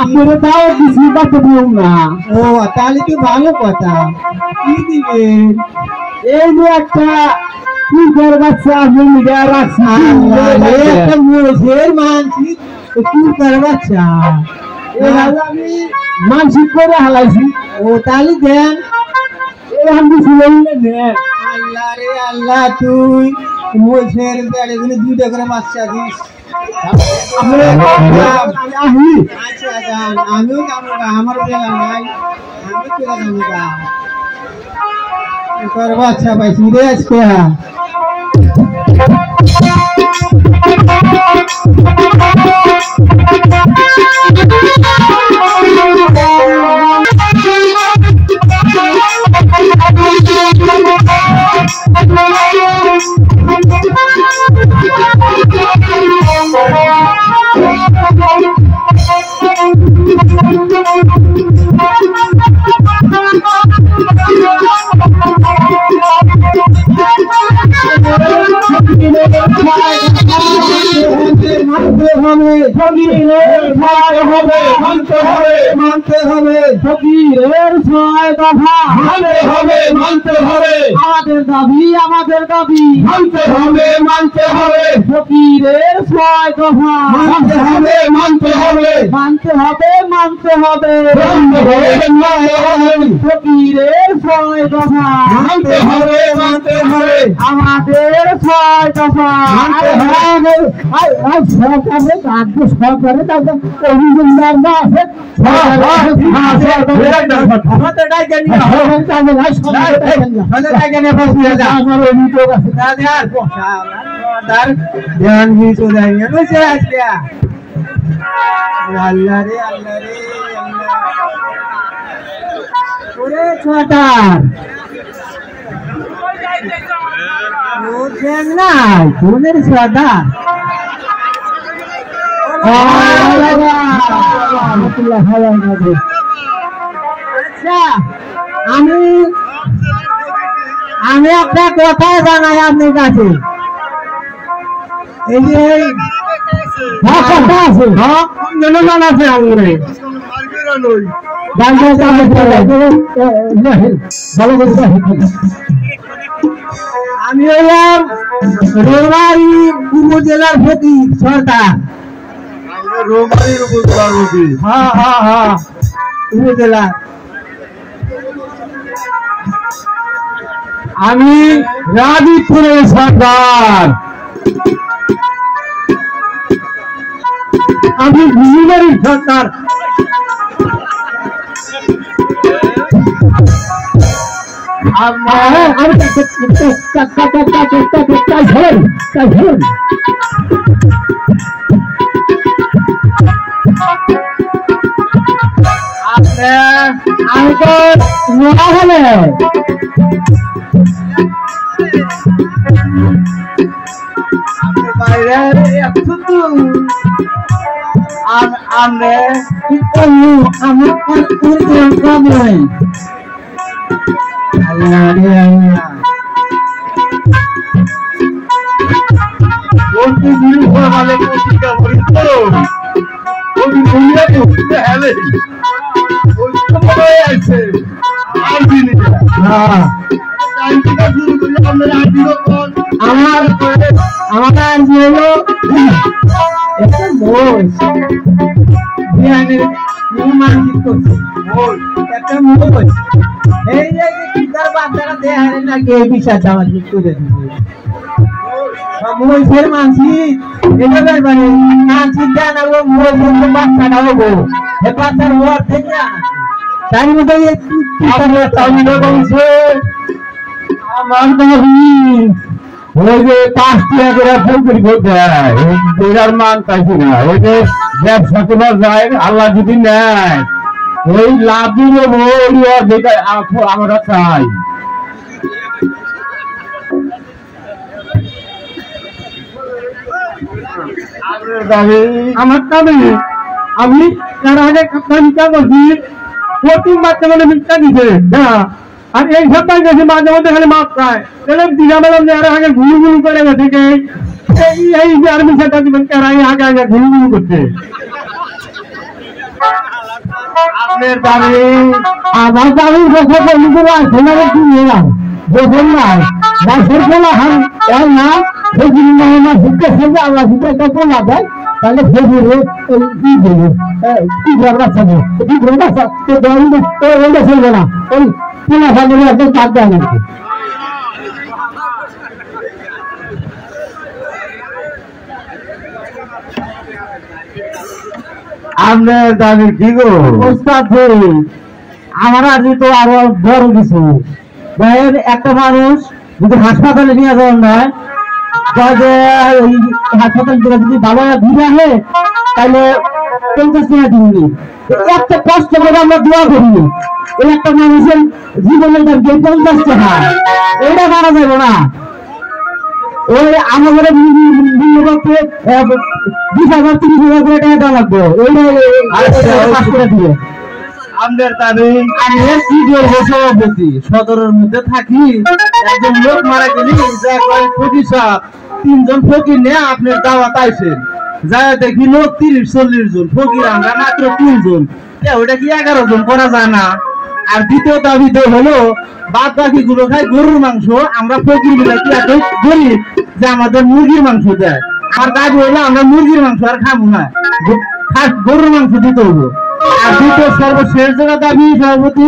আপনারা তাও কিছু করতে পারুন না। ও তাহলে তো ভালো কথা। কি দিবেন? এই যে একটা কুকুর বাচ্চা আপনি মিডিয়া রাখছেন, একটা মোষের মানসিক কুকুর বাচ্চা আমি মানসিক করে হালাইছি। ও তাহলে দেন, আমি দেন। আল্লাহ রে আল্লাহ, তুই মোষের বেড়েগুলো 2টা করে বাচ্চা দিস। আমিও কামড়া, আমার বেলা নাই, আমি কেলা কামড়া বাচ্চা পাইছি রে আজকে। মানতে হবে ফকিরের 6 দফা মানতে হবে আমাদের দাবি মানতে হবে ফকিরের 6 দফা মানতে হবে ফকিরের 6 দফা মানতে হবে আমাদের 6 দফা সরকারে তাদের অভিযোগ না আছে। আমি একটা কথা জানাই আপনার কাছে। এই যে আমি হইলাম রোমারি উপজেলার প্রতি সরকার। উপজেলা আমি রাজীবপুরের সরকার। আমি বিজুবাড়ির সরকার। আমি তো হলে মহিষের মানসিক মানসিক জানাবো বাচ্চাটা হবো বাচ্চার হওয়ার থেকে তার মধ্যে আমার ওই যে 5 টাকা করে ফুলকপি করতে হয় এটার মান পাইছি না। ওই যে ব্যবসা তোমার যায় আল্লাহ যদি নেয় ওই লাভ দিয়ে যেটা আমরা চাই। আমার দাবি আমি তার আগে মিথ্যা করছি 3 বাচ্চা মানে মিথ্যা দিছে না আর এই সপ্তাহে গেছে মাঝে মধ্যে খালি মাছ খায় তাহলে দিঘা বেলাম যে আগে ঘুলু ঘুলু করে গেছে এই যে আর্মি সেন্টার দিবেন আগে আগে ঘুলু ঘুলু করছে আপনার দাবি আমার দাবি বছর বছর নাই বছর পোলা হান না সেই শিক্ষা সেবে আল্লাহ শিক্ষা একটা পোলা দেয় তাহলে ফেসবুকে কি দেবো কি করবা চাবো কি করবা ওইটা চলবে না ওই পোলা ফেলে একদম চাপ দেয় নাকি আপনার দাবি কি গো আমার আজ তো আরো বড় কিছু একটা মানুষ যদি হাসপাতালে নিয়ে যাওয়ার নয় ওই হাসপাতাল থেকে যদি ভালো ঘুরে আসে তাহলে 50 টাকা দিবি একটা কষ্ট করে আমরা দোয়া করি এই একটা মানুষের জীবনের দাম 50 টাকা এটা মারা যাবে না ওই আমাদের 20,000 30,000 করে টাকা দেওয়া লাগবে ওইটা দিয়ে আমাদের দাবি আমি কি করবো সভাপতি সদরের মধ্যে থাকি একজন লোক মারা গেলি প্রতিশোধ 3 জন ফকির নিয়ে আপনার দাওয়াত আইছেন যা দেখি লোক 30-40 জন ফকির আমরা মাত্র 3 জন ওইটা কি 11 জন করা যায় না আর দ্বিতীয় দাবি তো হলো বাদ বাকি গুলো খাই গরুর মাংস আমরা ফকির গুলো কি এত গরিব যে আমাদের মুরগির মাংস দেয় আর দাবি হলো আমরা মুরগির মাংস আর খাবো না গরুর মাংস দিতে হবো আর দ্বিতীয় সর্বশেষ জায়গা দাবি সভাপতি